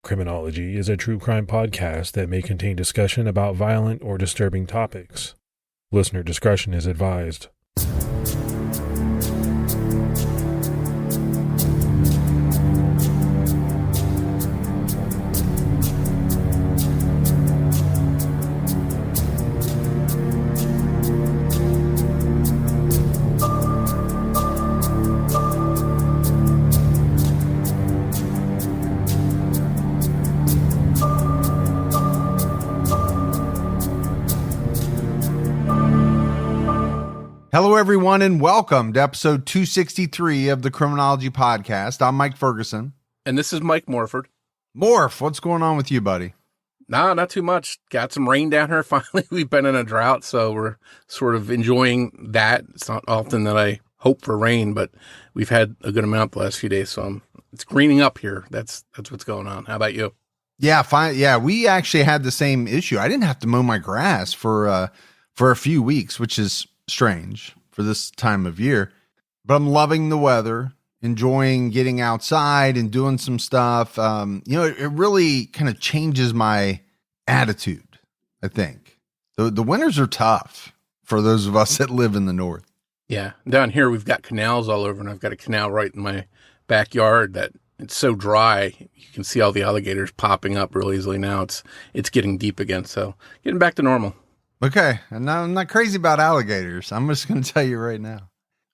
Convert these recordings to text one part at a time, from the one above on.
Criminology is a true crime podcast that may contain discussion about violent or disturbing topics. Listener discretion is advised. Hello, everyone, and welcome to episode 263 of the Criminology podcast. I'm Mike Ferguson. And this is Mike Morford. Morf, what's going on with you, buddy? Nah, not too much. Got some rain down here. Finally, we've been in a drought, so we're sort of enjoying that. It's not often that I hope for rain, but we've had a good amount the last few days, so it's greening up here. That's what's going on. How about you? Yeah, fine. Yeah, we actually had the same issue. I didn't have to mow my grass for a few weeks, which is strange for this time of year, but I'm loving the weather, enjoying getting outside and doing some stuff. It really kind of changes my attitude. I think the winters are tough for those of us that live in the north. Yeah. Down here, we've got canals all over, and I've got a canal right in my backyard that it's so dry. You can see all the alligators popping up real easily now. It's getting deep again. So getting back to normal. Okay, and I'm not crazy about alligators. I'm just going to tell you right now.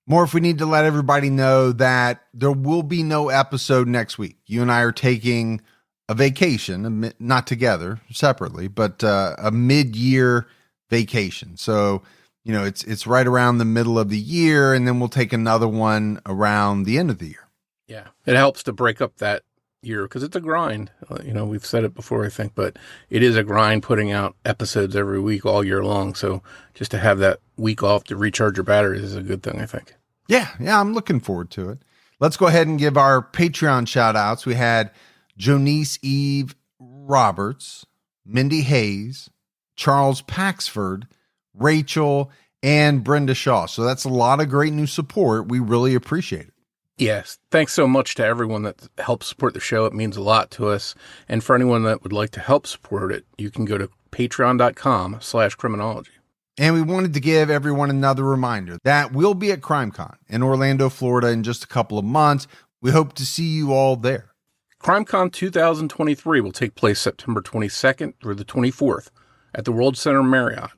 Morf, we need to let everybody know that there will be no episode next week. You and I are taking a vacation, not together, separately, but a mid-year vacation. So, it's right around the middle of the year, and then we'll take another one around the end of the year. Yeah, it helps to break up that year because it's a grind. We've said it before, I think, but it is a grind putting out episodes every week all year long. So just to have that week off to recharge your batteries is a good thing, I think. Yeah, I'm looking forward to it. Let's go ahead and give our Patreon shout outs. We had Jonice Eve Roberts, Mindy Hayes, Charles Paxford, Rachel, and Brenda Shaw. So that's a lot of great new support. We really appreciate it. Yes. Thanks so much to everyone that helps support the show. It means a lot to us. And for anyone that would like to help support it, you can go to patreon.com/criminology. And we wanted to give everyone another reminder that we'll be at CrimeCon in Orlando, Florida in just a couple of months. We hope to see you all there. CrimeCon 2023 will take place September 22nd through the 24th at the World Center Marriott.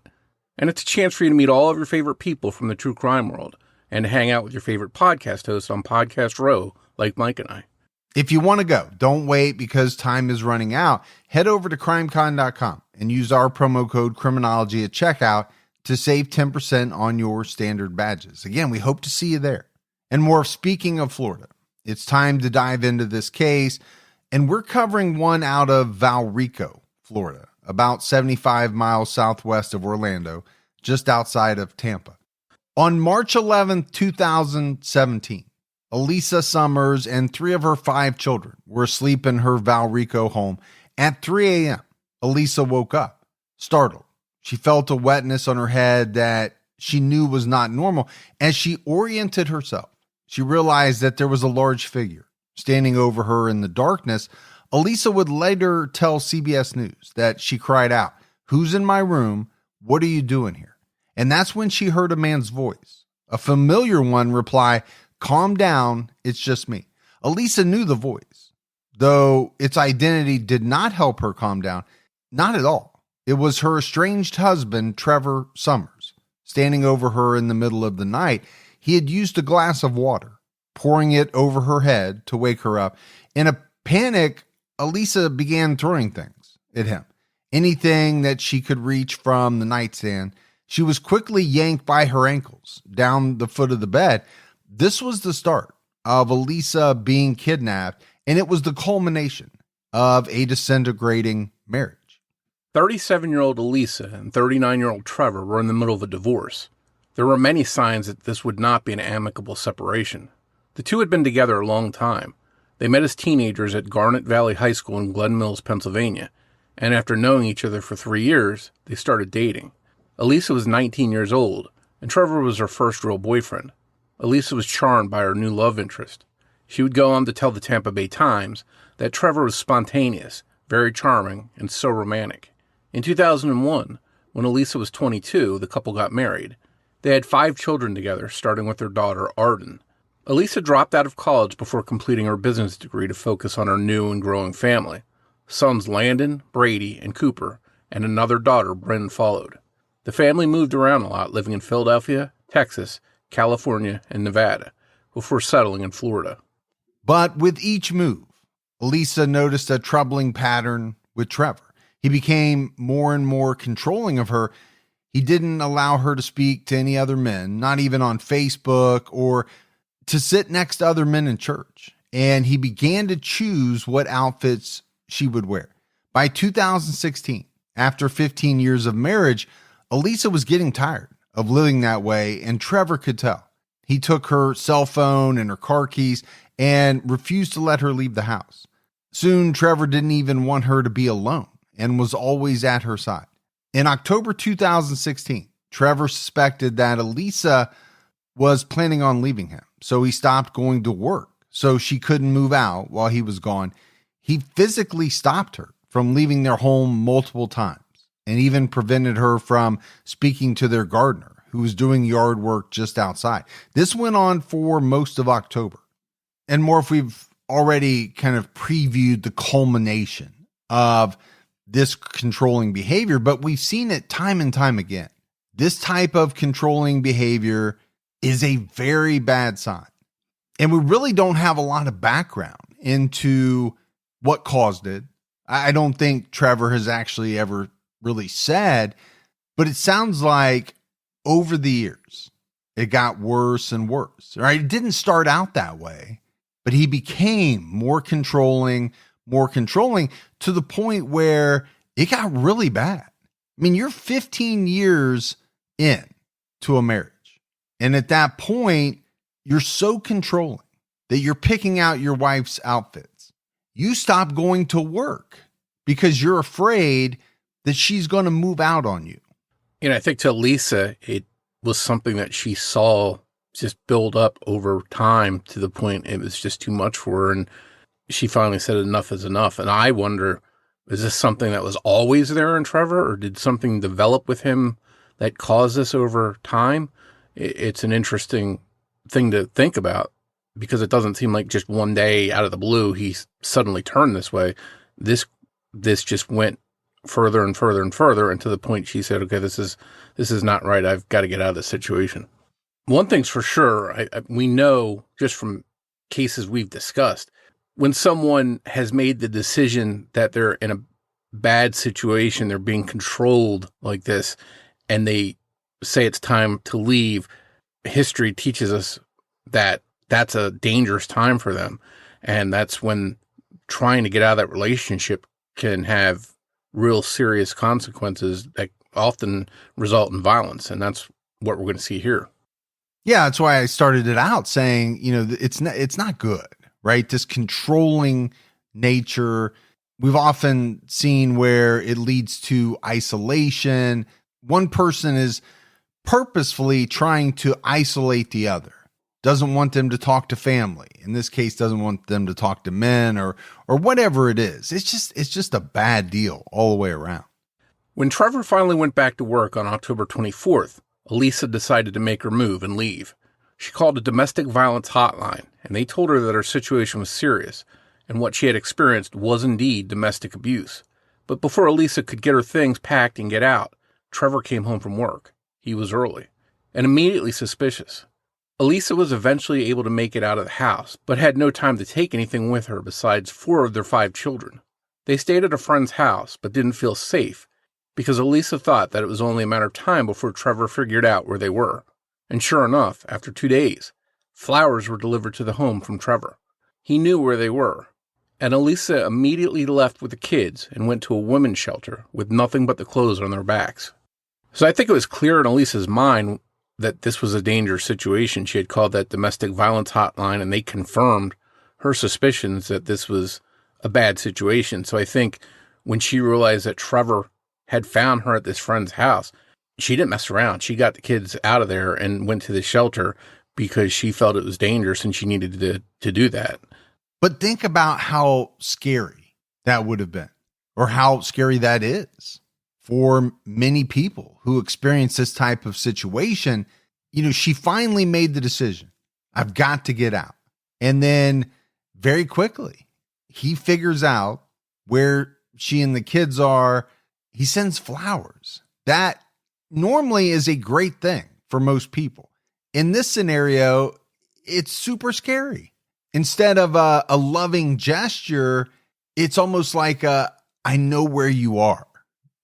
And it's a chance for you to meet all of your favorite people from the true crime world and to hang out with your favorite podcast hosts on Podcast Row, like Mike and I. If you want to go, don't wait because time is running out. Head over to crimecon.com and use our promo code Criminology at checkout to save 10% on your standard badges. Again, we hope to see you there. And more, speaking of Florida, it's time to dive into this case, and we're covering one out of Valrico, Florida, about 75 miles southwest of Orlando, just outside of Tampa. On March 11th, 2017, Alisa Summers and 3 of her 5 children were asleep in her Valrico home. At 3 a.m., Alisa woke up, startled. She felt a wetness on her head that she knew was not normal. As she oriented herself, she realized that there was a large figure standing over her in the darkness. Alisa would later tell CBS News that she cried out, "Who's in my room? What are you doing here?" And that's when she heard a man's voice, a familiar one, reply, "Calm down, it's just me." Alisa knew the voice, though its identity did not help her calm down. Not at all. It was her estranged husband, Trevor Summers, standing over her in the middle of the night. He had used a glass of water, pouring it over her head to wake her up. In a panic, Alisa began throwing things at him, anything that she could reach from the nightstand. She was quickly yanked by her ankles down the foot of the bed. This was the start of Alisa being kidnapped, and it was the culmination of a disintegrating marriage. 37-year-old Alisa and 39-year-old Trevor were in the middle of a divorce. There were many signs that this would not be an amicable separation. The two had been together a long time. They met as teenagers at Garnet Valley High School in Glen Mills, Pennsylvania, and after knowing each other for 3 years, they started dating. Alisa was 19 years old, and Trevor was her first real boyfriend. Alisa was charmed by her new love interest. She would go on to tell the Tampa Bay Times that Trevor was spontaneous, very charming, and so romantic. In 2001, when Alisa was 22, the couple got married. They had 5 children together, starting with their daughter, Arden. Alisa dropped out of college before completing her business degree to focus on her new and growing family. Sons Landon, Brady, and Cooper, and another daughter, Bryn, followed. The family moved around a lot, living in Philadelphia, Texas, California, and Nevada, before settling in Florida. But with each move, Alisa noticed a troubling pattern with Trevor. He became more and more controlling of her. He didn't allow her to speak to any other men, not even on Facebook, or to sit next to other men in church. And he began to choose what outfits she would wear. By 2016, after 15 years of marriage, Alisa was getting tired of living that way, and Trevor could tell. He took her cell phone and her car keys and refused to let her leave the house. Soon, Trevor didn't even want her to be alone and was always at her side. In October 2016, Trevor suspected that Alisa was planning on leaving him, so he stopped going to work so she couldn't move out while he was gone. He physically stopped her from leaving their home multiple times and even prevented her from speaking to their gardener, who was doing yard work just outside. This went on for most of October. And Morf, we've already kind of previewed the culmination of this controlling behavior, but we've seen it time and time again. This type of controlling behavior is a very bad sign. And we really don't have a lot of background into what caused it. I don't think Trevor has actually ever really said, but it sounds like over the years, it got worse and worse, right? It didn't start out that way, but he became more controlling to the point where it got really bad. I mean, you're 15 years in to a marriage. And at that point, you're so controlling that you're picking out your wife's outfits. You stop going to work because you're afraid that she's going to move out on you. And I think to Alisa, it was something that she saw just build up over time to the point it was just too much for her. And she finally said enough is enough. And I wonder, is this something that was always there in Trevor, or did something develop with him that caused this over time? It's an interesting thing to think about, because it doesn't seem like just one day out of the blue he suddenly turned this way. This just went further and further and further, and to the point she said, okay, this is not right. I've got to get out of this situation. One thing's for sure, we know just from cases we've discussed, when someone has made the decision that they're in a bad situation, they're being controlled like this, and they say it's time to leave, history teaches us that that's a dangerous time for them. And that's when trying to get out of that relationship can have real serious consequences that often result in violence. And that's what we're going to see here. Yeah, that's why I started it out saying, it's not good, right? This controlling nature. We've often seen where it leads to isolation. One person is purposefully trying to isolate the other, doesn't want them to talk to family. In this case, doesn't want them to talk to men or whatever it is. It's just a bad deal all the way around. When Trevor finally went back to work on October 24th, Alisa decided to make her move and leave. She called a domestic violence hotline, and they told her that her situation was serious, and what she had experienced was indeed domestic abuse. But before Alisa could get her things packed and get out, Trevor came home from work. He was early, and immediately suspicious. Alisa was eventually able to make it out of the house, but had no time to take anything with her besides 4 of their 5 children. They stayed at a friend's house, but didn't feel safe, because Alisa thought that it was only a matter of time before Trevor figured out where they were. And sure enough, after 2 days, flowers were delivered to the home from Trevor. He knew where they were, and Alisa immediately left with the kids and went to a women's shelter with nothing but the clothes on their backs. So I think it was clear in Alisa's mind that this was a dangerous situation. She had called that domestic violence hotline, and they confirmed her suspicions that this was a bad situation. So I think when she realized that Trevor had found her at this friend's house, she didn't mess around. She got the kids out of there and went to the shelter because she felt it was dangerous and she needed to do that. But think about how scary that would have been, or how scary that is for many people who experience this type of situation. She finally made the decision. I've got to get out. And then very quickly, he figures out where she and the kids are. He sends flowers. That normally is a great thing for most people. In this scenario, it's super scary. Instead of a loving gesture, it's almost like I know where you are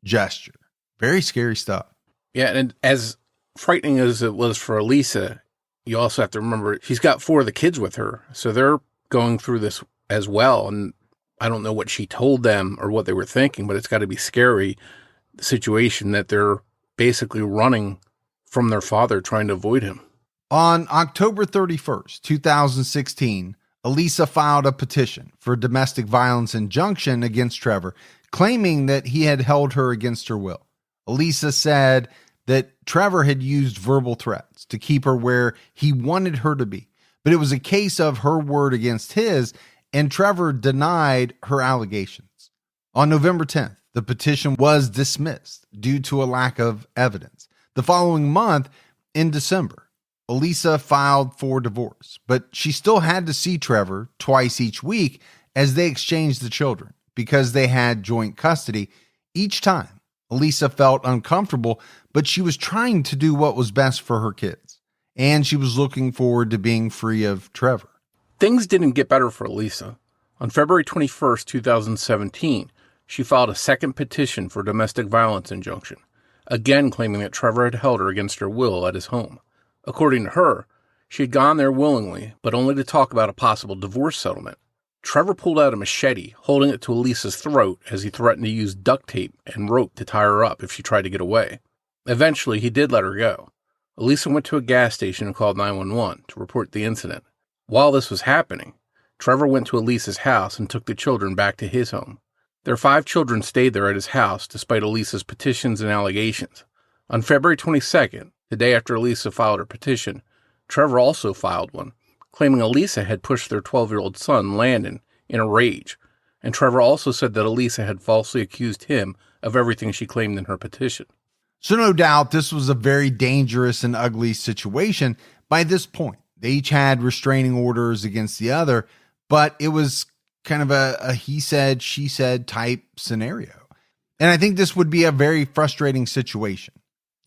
gesture. Very scary stuff. Yeah, and as frightening as it was for Alisa, you also have to remember she's got 4 of the kids with her. So they're going through this as well. And I don't know what she told them or what they were thinking, but it's got to be scary, the situation that they're basically running from their father, trying to avoid him. On October 31st, 2016, Alisa filed a petition for domestic violence injunction against Trevor, claiming that he had held her against her will. Alisa said that Trevor had used verbal threats to keep her where he wanted her to be, but it was a case of her word against his, and Trevor denied her allegations. On November 10th, the petition was dismissed due to a lack of evidence. The following month, in December, Alisa filed for divorce, but she still had to see Trevor twice each week as they exchanged the children because they had joint custody. Each time, Alisa felt uncomfortable, but she was trying to do what was best for her kids, and she was looking forward to being free of Trevor. Things didn't get better for Alisa. On February 21st, 2017, she filed a second petition for domestic violence injunction, again claiming that Trevor had held her against her will at his home. According to her, she had gone there willingly, but only to talk about a possible divorce settlement. Trevor pulled out a machete, holding it to Alisa's throat as he threatened to use duct tape and rope to tie her up if she tried to get away. Eventually, he did let her go. Alisa went to a gas station and called 911 to report the incident. While this was happening, Trevor went to Alisa's house and took the children back to his home. Their 5 children stayed there at his house despite Alisa's petitions and allegations. On February 22nd, the day after Alisa filed her petition, Trevor also filed one, claiming Alisa had pushed their 12-year-old son, Landon, in a rage, and Trevor also said that Alisa had falsely accused him of everything she claimed in her petition. So no doubt this was a very dangerous and ugly situation. By this point, they each had restraining orders against the other, but it was kind of a he said, she said type scenario. And I think this would be a very frustrating situation.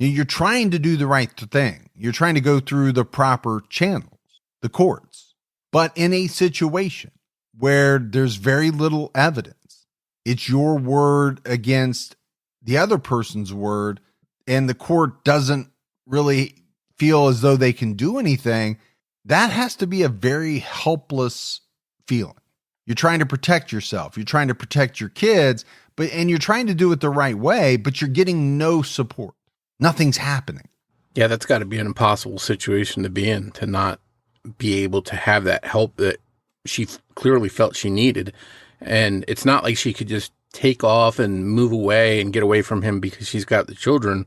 You're trying to do the right thing. You're trying to go through the proper channels, the courts. But in a situation where there's very little evidence, it's your word against the other person's word, and the court doesn't really feel as though they can do anything, that has to be a very helpless feeling. You're trying to protect yourself. You're trying to protect your kids, and you're trying to do it the right way, but you're getting no support. Nothing's happening. Yeah, that's got to be an impossible situation to be in, to not be able to have that help that she clearly felt she needed. And it's not like she could just take off and move away and get away from him because she's got the children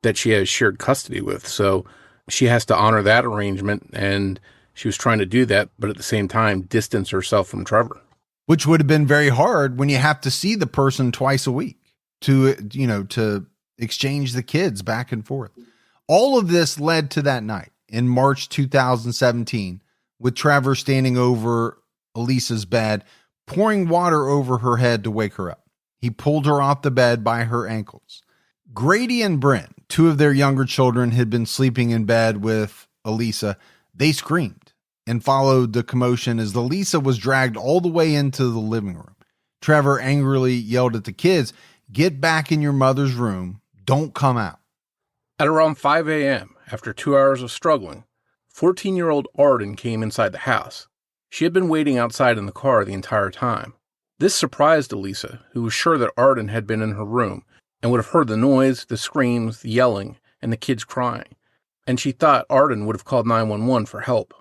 that she has shared custody with. So she has to honor that arrangement, and she was trying to do that, but at the same time, distance herself from Trevor. Which would have been very hard when you have to see the person twice a week to exchange the kids back and forth. All of this led to that night in March 2017, with Trevor standing over Alisa's bed, pouring water over her head to wake her up. He pulled her off the bed by her ankles. Grady and Bryn, 2 of their younger children, had been sleeping in bed with Alisa. They screamed and followed the commotion as Alisa was dragged all the way into the living room. Trevor angrily yelled at the kids, "Get back in your mother's room. Don't come out." At around 5 a.m., after 2 hours of struggling, 14-year-old Arden came inside the house. She had been waiting outside in the car the entire time. This surprised Alisa, who was sure that Arden had been in her room and would have heard the noise, the screams, the yelling, and the kids crying, and she thought Arden would have called 911 for help.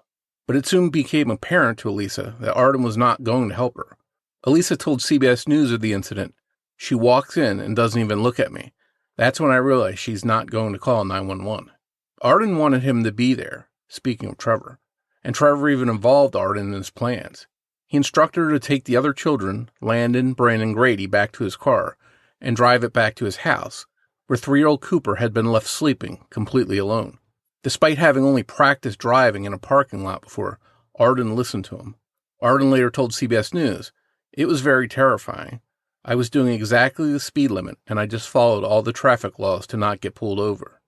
But it soon became apparent to Alisa that Arden was not going to help her. Alisa told CBS News of the incident. "She walks in and doesn't even look at me. That's when I realized she's not going to call 911. Arden wanted him to be there, speaking of Trevor, and Trevor even involved Arden in his plans. He instructed her to take the other children, Landon, Brandon, and Grady, back to his car and drive it back to his house, where 3-year-old Cooper had been left sleeping completely alone. Despite having only practiced driving in a parking lot before, Arden listened to him. Arden later told CBS News, "It was very terrifying. I was doing exactly the speed limit, and I just followed all the traffic laws to not get pulled over."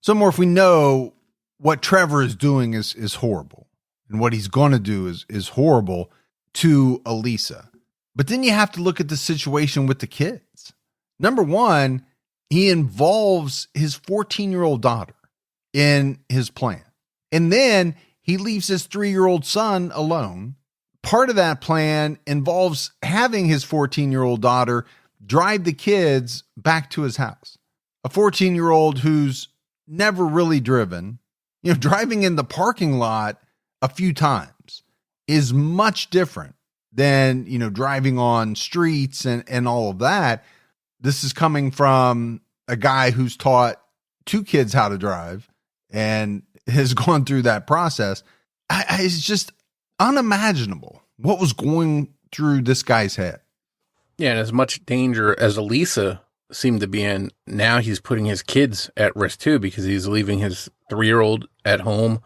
So, Morf, we know what Trevor is doing is horrible, and what he's going to do is horrible to Alisa. But then you have to look at the situation with the kids. Number one, he involves his 14-year-old daughter in his plan. And then he leaves his 3-year-old son alone. Part of that plan involves having his 14-year-old daughter drive the kids back to his house. A 14-year-old who's never really driven, driving in the parking lot a few times is much different than, driving on streets and all of that. This is coming from a guy who's taught 2 kids how to drive and has gone through that process. It's just unimaginable what was going through this guy's head. Yeah, and as much danger as Alisa seemed to be in, now he's putting his kids at risk too, because he's leaving his 3-year-old at home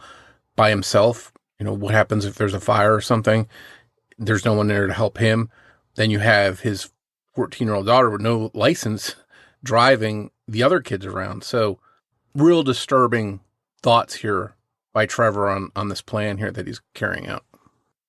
by himself. What happens if there's a fire or something? There's no one there to help him. Then you have his 14-year-old daughter with no license driving the other kids around. So real disturbing thoughts here by Trevor on this plan here that he's carrying out.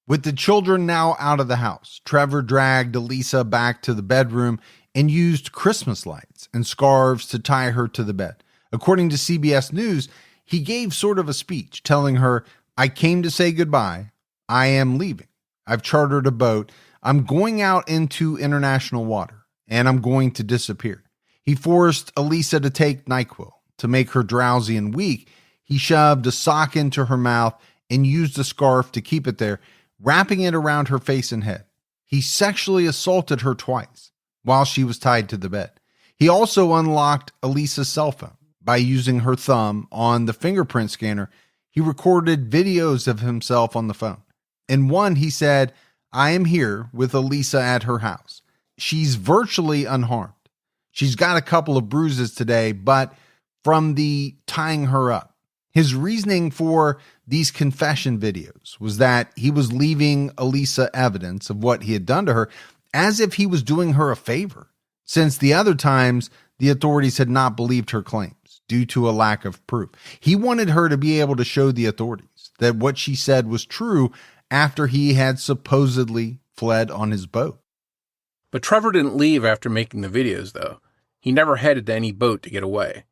With the children now out of the house, Trevor dragged Alisa back to the bedroom and used Christmas lights and scarves to tie her to the bed. According to CBS News, he gave sort of a speech telling her, "I came to say goodbye. I am leaving. I've chartered a boat. I'm going out into international water, and I'm going to disappear." He forced Alisa to take NyQuil to make her drowsy and weak. He shoved a sock into her mouth and used a scarf to keep it there, wrapping it around her face and head. He sexually assaulted her twice while she was tied to the bed. He also unlocked Alisa's cell phone by using her thumb on the fingerprint scanner. He recorded videos of himself on the phone. In one, he said, "I am here with Alisa at her house. She's virtually unharmed. She's got a couple of bruises today, but from the tying her up." His reasoning for these confession videos was that he was leaving Alisa evidence of what he had done to her, as if he was doing her a favor, since the other times the authorities had not believed her claims due to a lack of proof. He wanted her to be able to show the authorities that what she said was true after he had supposedly fled on his boat. But Trevor didn't leave after making the videos, though. He never headed to any boat to get away.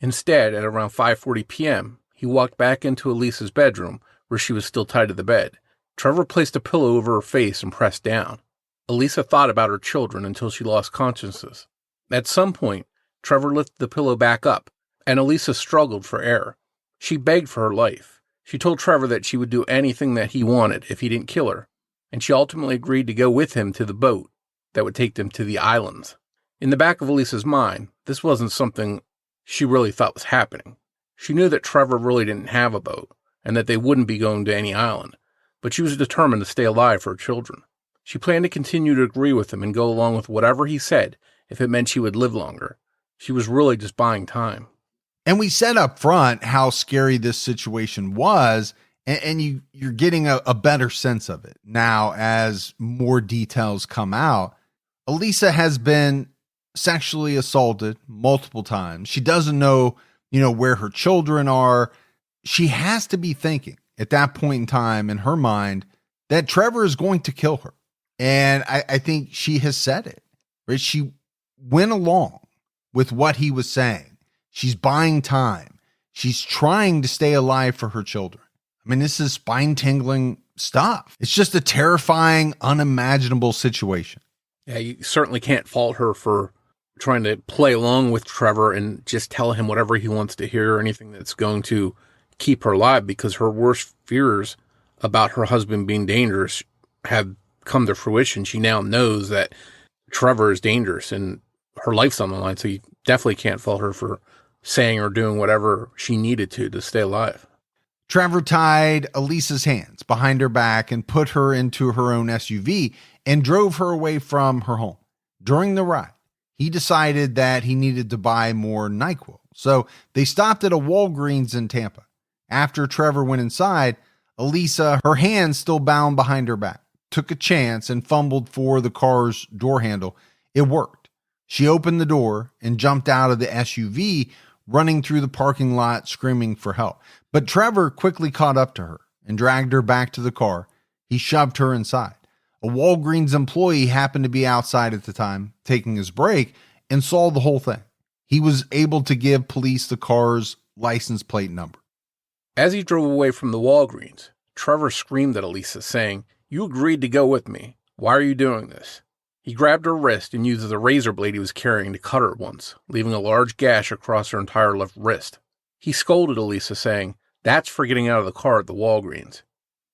Instead, at around 5:40 p.m., he walked back into Alisa's bedroom, where she was still tied to the bed. Trevor placed a pillow over her face and pressed down. Alisa thought about her children until she lost consciousness. At some point, Trevor lifted the pillow back up, and Alisa struggled for air. She begged for her life. She told Trevor that she would do anything that he wanted if he didn't kill her, and she ultimately agreed to go with him to the boat that would take them to the islands. In the back of Alisa's mind, this wasn't something she really thought was happening. She knew that Trevor really didn't have a boat, and that they wouldn't be going to any island, but she was determined to stay alive for her children. She planned to continue to agree with him and go along with whatever he said if it meant she would live longer. She was really just buying time. And we said up front how scary this situation was, and you're getting a better sense of it now as more details come out. Alisa has been sexually assaulted multiple times. She doesn't know, where her children are. She has to be thinking at that point in time in her mind that Trevor is going to kill her. And I think she has said it, right? She went along with what he was saying. She's buying time. She's trying to stay alive for her children. I mean, this is spine-tingling stuff. It's just a terrifying, unimaginable situation. Yeah, you certainly can't fault her for trying to play along with Trevor and just tell him whatever he wants to hear or anything that's going to keep her alive, because her worst fears about her husband being dangerous have come to fruition. She now knows that Trevor is dangerous and her life's on the line, so you definitely can't fault her for saying or doing whatever she needed to stay alive. Trevor tied Alisa's hands behind her back and put her into her own SUV and drove her away from her home. During the ride, he decided that he needed to buy more NyQuil. So they stopped at a Walgreens in Tampa. After Trevor went inside, Alisa, her hands still bound behind her back, took a chance and fumbled for the car's door handle. It worked. She opened the door and jumped out of the SUV, running through the parking lot, screaming for help. But Trevor quickly caught up to her and dragged her back to the car. He shoved her inside. A Walgreens employee happened to be outside at the time, taking his break, and saw the whole thing. He was able to give police the car's license plate number. As he drove away from the Walgreens, Trevor screamed at Alisa, saying, "You agreed to go with me. Why are you doing this?" He grabbed her wrist and used the razor blade he was carrying to cut her once, leaving a large gash across her entire left wrist. He scolded Alisa, saying, "That's for getting out of the car at the Walgreens."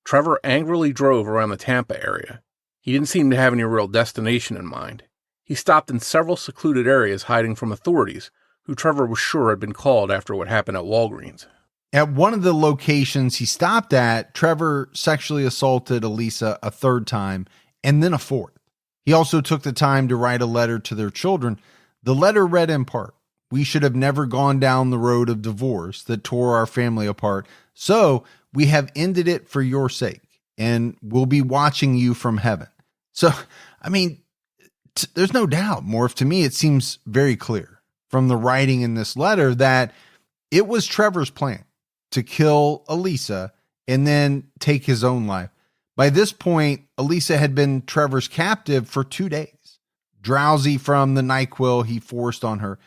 Trevor angrily drove around the Tampa area. He didn't seem to have any real destination in mind. He stopped in several secluded areas hiding from authorities, who Trevor was sure had been called after what happened at Walgreens. At one of the locations he stopped at, Trevor sexually assaulted Alisa a third time and then a fourth. He also took the time to write a letter to their children. The letter read in part, "We should have never gone down the road of divorce that tore our family apart. So we have ended it for your sake, and we'll be watching you from heaven." So, I mean, there's no doubt, Morf, to me, it seems very clear from the writing in this letter that it was Trevor's plan to kill Alisa and then take his own life. By this point, Alisa had been Trevor's captive for 2 days, drowsy from the NyQuil he forced on her,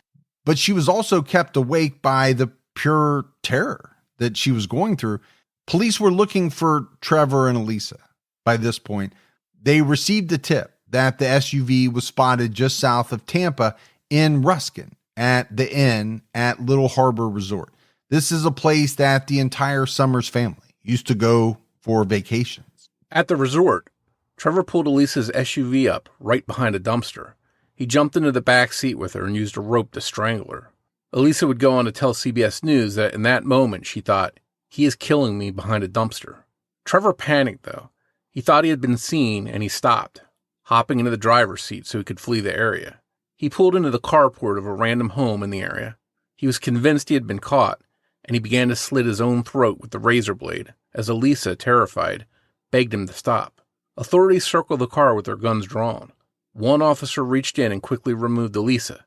but she was also kept awake by the pure terror that she was going through. Police were looking for Trevor and Alisa. By this point, they received a tip that the SUV was spotted just south of Tampa in Ruskin at the inn at Little Harbor Resort. This is a place that the entire Summers family used to go for vacations. At the resort, Trevor pulled Alisa's SUV up right behind a dumpster. He jumped into the back seat with her and used a rope to strangle her. Alisa would go on to tell CBS News that in that moment she thought, "He is killing me behind a dumpster." Trevor panicked, though. He thought he had been seen, and he stopped, hopping into the driver's seat so he could flee the area. He pulled into the carport of a random home in the area. He was convinced he had been caught, and he began to slit his own throat with the razor blade, as Alisa, terrified, begged him to stop. Authorities circled the car with their guns drawn. One officer reached in and quickly removed Alisa,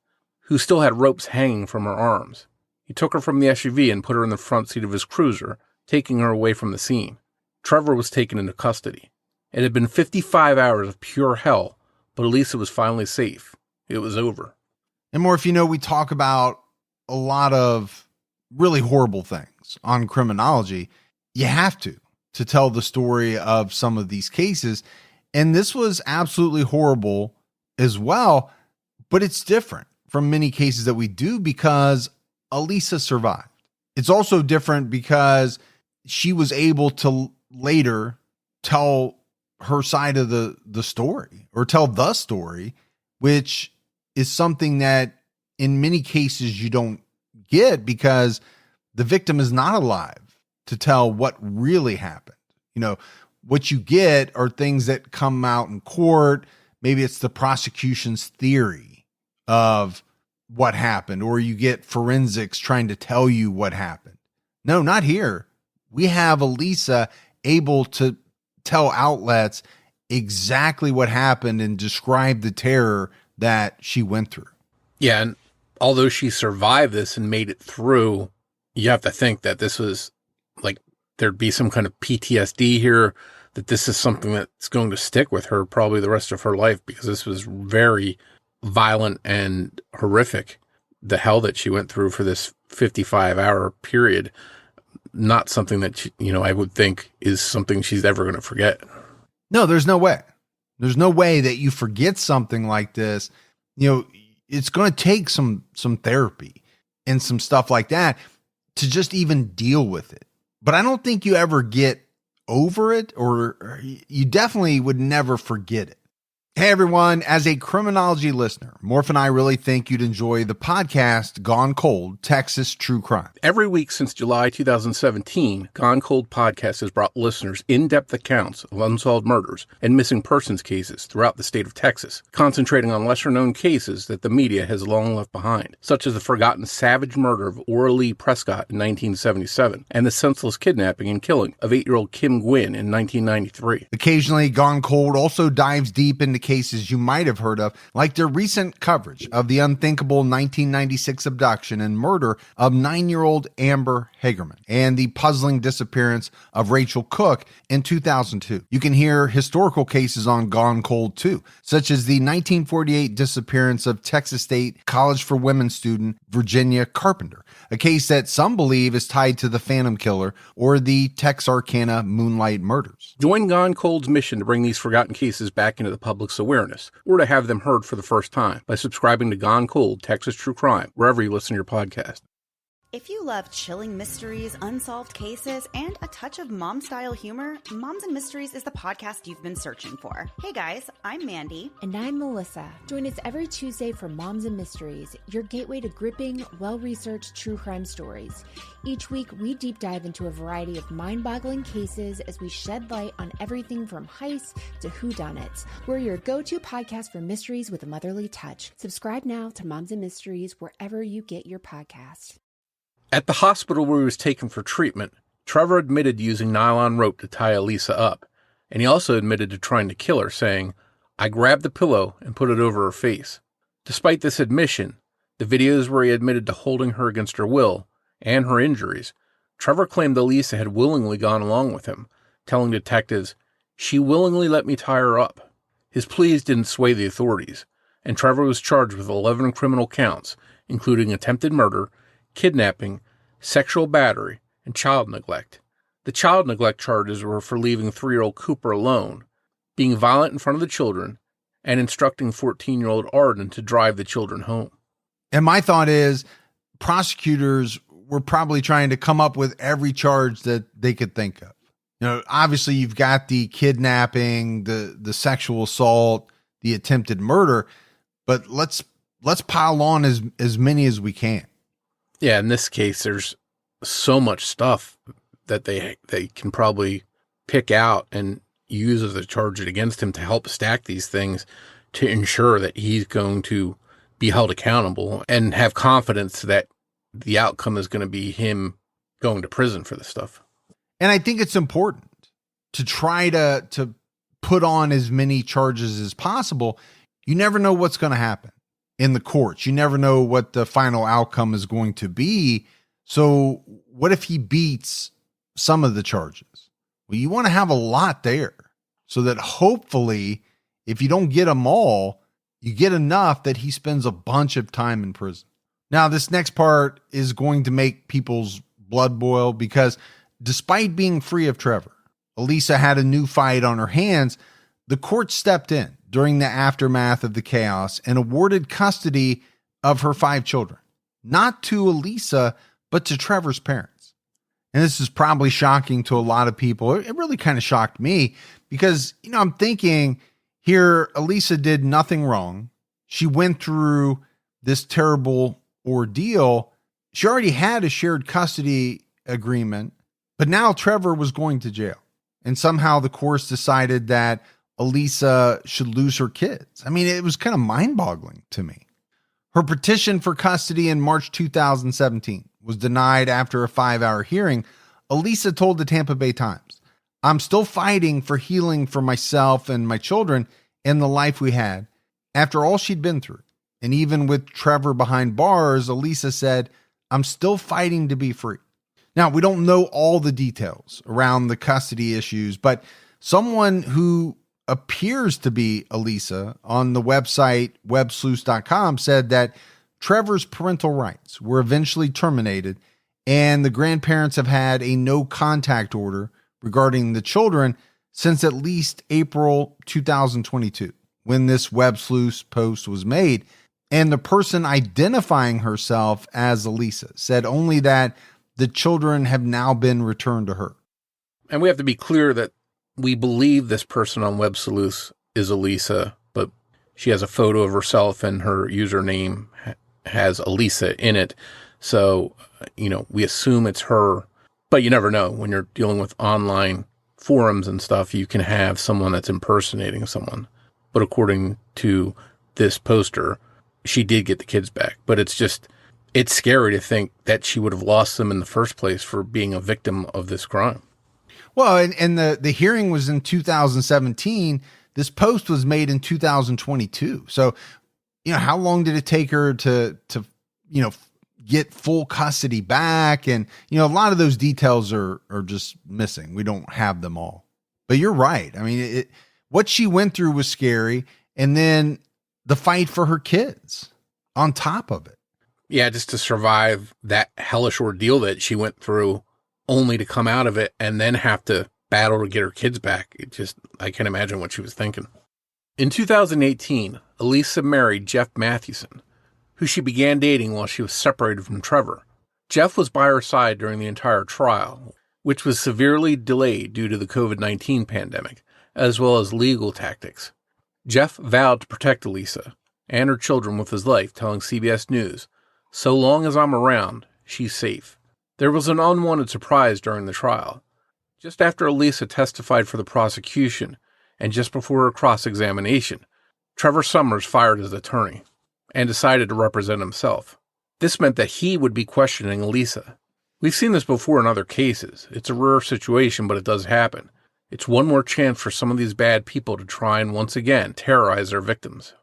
who still had ropes hanging from her arms. He took her from the SUV and put her in the front seat of his cruiser, taking her away from the scene. Trevor was taken into custody. It had been 55 hours of pure hell, but Alisa was finally safe. It was over. And Morf, we talk about a lot of really horrible things on Criminology. You have to tell the story of some of these cases. And this was absolutely horrible as well, but it's different from many cases that we do because Alisa survived. It's also different because she was able to later tell her side of the story, or tell the story, which is something that in many cases you don't get because the victim is not alive to tell what really happened. What you get are things that come out in court. Maybe it's the prosecution's theory of what happened, or you get forensics trying to tell you what happened. No, not here. We have Alisa able to tell outlets exactly what happened and describe the terror that she went through. Yeah, and although she survived this and made it through, you have to think that this was like there'd be some kind of PTSD here, that this is something that's going to stick with her probably the rest of her life, because this was very violent and horrific. The hell that she went through for this 55-hour period, not something that I would think is something she's ever going to forget. No, there's no way. There's no way that you forget something like this. It's going to take some therapy and some stuff like that to just even deal with it. But I don't think you ever get over it, or you definitely would never forget it. Hey everyone, as a Criminology listener, Morf and I really think you'd enjoy the podcast Gone Cold, Texas True Crime. Every week since July 2017, Gone Cold Podcast has brought listeners in-depth accounts of unsolved murders and missing persons cases throughout the state of Texas, concentrating on lesser-known cases that the media has long left behind, such as the forgotten savage murder of Ora Lee Prescott in 1977 and the senseless kidnapping and killing of 8-year-old Kim Gwynn in 1993. Occasionally, Gone Cold also dives deep into cases you might have heard of, like their recent coverage of the unthinkable 1996 abduction and murder of 9-year-old Amber Hagerman and the puzzling disappearance of Rachel Cook in 2002. You can hear historical cases on Gone Cold too, such as the 1948 disappearance of Texas State College for Women student Virginia Carpenter, a case that some believe is tied to the Phantom Killer or the Texarkana Moonlight Murders. Join Gone Cold's mission to bring these forgotten cases back into the public's awareness, or to have them heard for the first time, by subscribing to Gone Cold, Texas True Crime, wherever you listen to your podcast. If you love chilling mysteries, unsolved cases, and a touch of mom-style humor, Moms and Mysteries is the podcast you've been searching for. Hey guys, I'm Mandy. And I'm Melissa. Join us every Tuesday for Moms and Mysteries, your gateway to gripping, well-researched true crime stories. Each week, we deep dive into a variety of mind-boggling cases as we shed light on everything from heists to whodunits. We're your go-to podcast for mysteries with a motherly touch. Subscribe now to Moms and Mysteries wherever you get your podcasts. At the hospital where he was taken for treatment, Trevor admitted using nylon rope to tie Alisa up, and he also admitted to trying to kill her, saying, "I grabbed the pillow and put it over her face." Despite this admission, the videos where he admitted to holding her against her will and her injuries, Trevor claimed Alisa had willingly gone along with him, telling detectives, "She willingly let me tie her up." His pleas didn't sway the authorities, and Trevor was charged with 11 criminal counts, including attempted murder, kidnapping, sexual battery, and child neglect. The child neglect charges were for leaving 3-year-old Cooper alone, being violent in front of the children, and instructing 14-year-old Arden to drive the children home. And my thought is, prosecutors were probably trying to come up with every charge that they could think of. You know, obviously you've got the kidnapping, the sexual assault, the attempted murder, but let's pile on as many as we can. Yeah, in this case, there's so much stuff that they can probably pick out and use as a charge against him to help stack these things to ensure that he's going to be held accountable and have confidence that the outcome is going to be him going to prison for this stuff. And I think it's important to try to put on as many charges as possible. You never know what's going to happen in the courts. You never know what the final outcome is going to be. So what if he beats some of the charges? Well, you want to have a lot there so that hopefully if you don't get them all, you get enough that he spends a bunch of time in prison. Now, this next part is going to make people's blood boil because despite being free of Trevor, Alisa had a new fight on her hands. The court stepped in during the aftermath of the chaos and awarded custody of her 5 children, not to Alisa, but to Trevor's parents. And this is probably shocking to a lot of people. It really kind of shocked me because, I'm thinking here, Alisa did nothing wrong. She went through this terrible ordeal. She already had a shared custody agreement, but now Trevor was going to jail. And somehow the courts decided that Alisa should lose her kids. I mean, it was kind of mind-boggling to me. Her petition for custody in March 2017 was denied after a 5-hour hearing. Alisa told the Tampa Bay Times, "I'm still fighting for healing for myself and my children and the life we had after all she'd been through. And even with Trevor behind bars," Alisa said, "I'm still fighting to be free." Now, we don't know all the details around the custody issues, but someone who appears to be Alisa on the website websleuths.com said that Trevor's parental rights were eventually terminated and the grandparents have had a no contact order regarding the children since at least April 2022, when this Web Sleuths post was made. And the person identifying herself as Alisa said only that the children have now been returned to her. And we have to be clear that we believe this person on Web Sleuths is Alisa, but She has a photo of herself and her username has Alisa in it. So, we assume it's her, but you never know. When you're dealing with online forums and stuff, you can have someone that's impersonating someone. But according to this poster, she did get the kids back. But it's scary to think that she would have lost them in the first place for being a victim of this crime. Well, and the hearing was in 2017. This post was made in 2022. So, how long did it take her to get full custody back? And, a lot of those details are just missing. We don't have them all. But you're right. I mean, what she went through was scary. And then the fight for her kids on top of it. Yeah, just to survive that hellish ordeal that she went through, only to come out of it and then have to battle to get her kids back. I can't imagine what she was thinking. In 2018, Alisa married Jeff Mathewson, who she began dating while she was separated from Trevor. Jeff was by her side during the entire trial, which was severely delayed due to the COVID-19 pandemic, as well as legal tactics. Jeff vowed to protect Alisa and her children with his life, telling CBS News, "So long as I'm around, she's safe." There was an unwanted surprise during the trial. Just after Alisa testified for the prosecution and just before her cross-examination, Trevor Summers fired his attorney and decided to represent himself. This meant that he would be questioning Alisa. We've seen this before in other cases. It's a rare situation, but it does happen. It's one more chance for some of these bad people to try and once again terrorize their victims.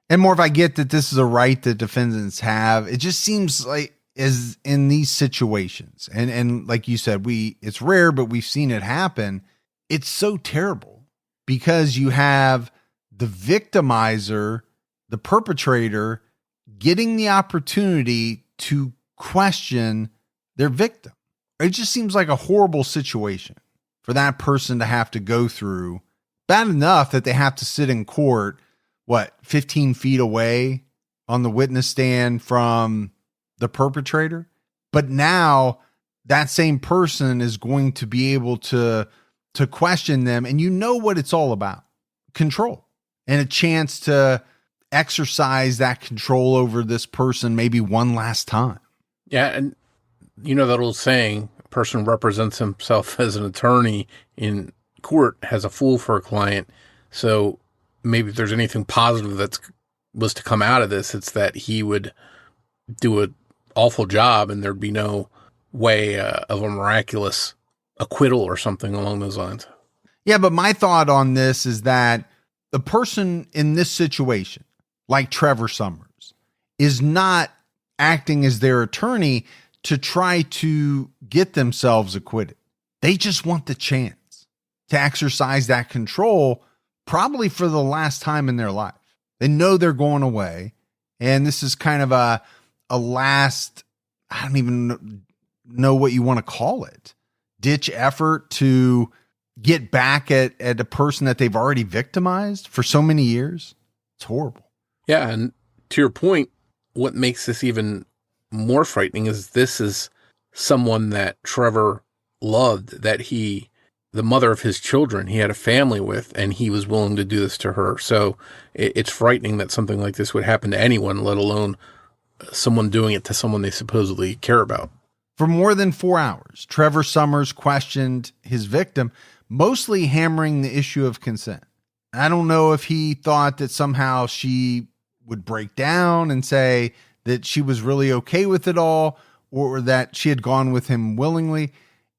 And more, if I get that this is a right that defendants have, it just seems like is in these situations. And like you said, it's rare, but we've seen it happen. It's so terrible because you have the victimizer, the perpetrator, getting the opportunity to question their victim. It just seems like a horrible situation for that person to have to go through. Bad enough that they have to sit in court, 15 feet away on the witness stand from the perpetrator. But now that same person is going to be able to question them. And you know what it's all about: control and a chance to exercise that control over this person maybe one last time. Yeah. And that old saying, a person represents himself as an attorney in court has a fool for a client. So maybe if there's anything positive that was to come out of this, it's that he would do an awful job and there'd be no way of a miraculous acquittal or something along those lines. Yeah, but my thought on this is that the person in this situation, like Trevor Summers, is not acting as their attorney to try to get themselves acquitted. They just want the chance to exercise that control, probably for the last time in their life. They know they're going away, and this is kind of a last, I don't even know what you want to call it, ditch effort to get back at a person that they've already victimized for so many years. It's horrible. Yeah, and to your point, what makes this even more frightening is this is someone that Trevor loved, that the mother of his children, he had a family with, and he was willing to do this to her. So it's frightening that something like this would happen to anyone, let alone someone doing it to someone they supposedly care about. For more than 4 hours, Trevor Summers questioned his victim, mostly hammering the issue of consent. I don't know if he thought that somehow she would break down and say that she was really okay with it all, or that she had gone with him willingly,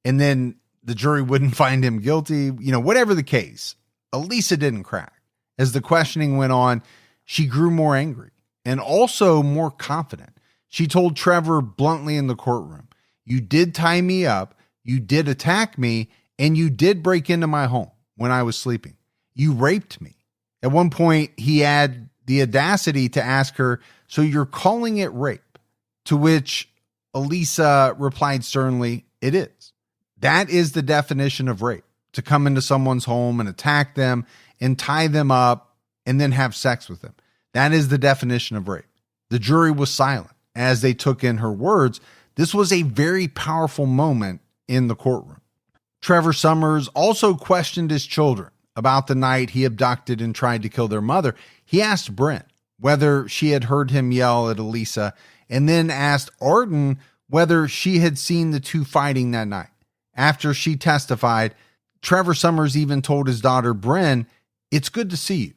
and then the jury wouldn't find him guilty. Whatever the case, Alisa didn't crack. As the questioning went on, she grew more angry and also more confident. She told Trevor bluntly in the courtroom, "You did tie me up, you did attack me, and you did break into my home when I was sleeping. You raped me." At one point, he had the audacity to ask her, "So you're calling it rape?" To which Alisa replied sternly, "It is. That is the definition of rape, to come into someone's home and attack them and tie them up and then have sex with them. That is the definition of rape." The jury was silent as they took in her words. This was a very powerful moment in the courtroom. Trevor Summers also questioned his children about the night he abducted and tried to kill their mother, he asked Brent whether she had heard him yell at Alisa, and then asked Arden whether she had seen the two fighting that night. After she testified, Trevor Summers even told his daughter, Bryn, "It's good to see you."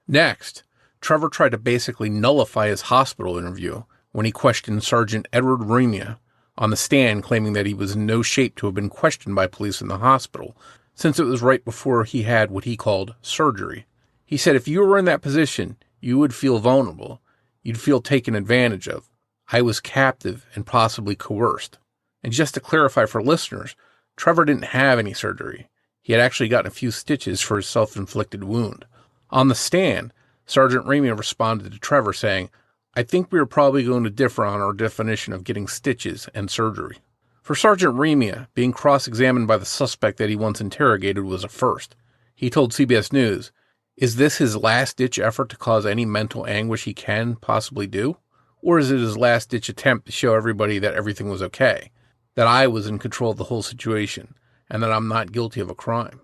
Next, Trevor tried to basically nullify his hospital interview when he questioned Sergeant Edward Remia on the stand, claiming that he was in no shape to have been questioned by police in the hospital, since it was right before he had what he called surgery. He said, "If you were in that position, you would feel vulnerable. You'd feel taken advantage of. I was captive and possibly coerced." And just to clarify for listeners, Trevor didn't have any surgery. He had actually gotten a few stitches for his self-inflicted wound. On the stand, Sergeant Remia responded to Trevor saying, "I think we are probably going to differ on our definition of getting stitches and surgery." For Sergeant Remia, being cross-examined by the suspect that he once interrogated was a first. He told CBS News, "Is this his last-ditch effort to cause any mental anguish he can possibly do? Or is it his last-ditch attempt to show everybody that everything was okay, that I was in control of the whole situation, and that I'm not guilty of a crime?"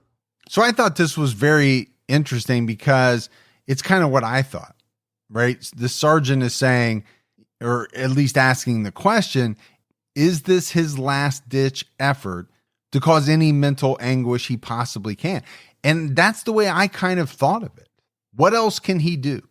So I thought this was very interesting because it's kind of what I thought, right? The sergeant is saying, or at least asking the question, is this his last-ditch effort to cause any mental anguish he possibly can? And that's the way I kind of thought of it. What else can he do?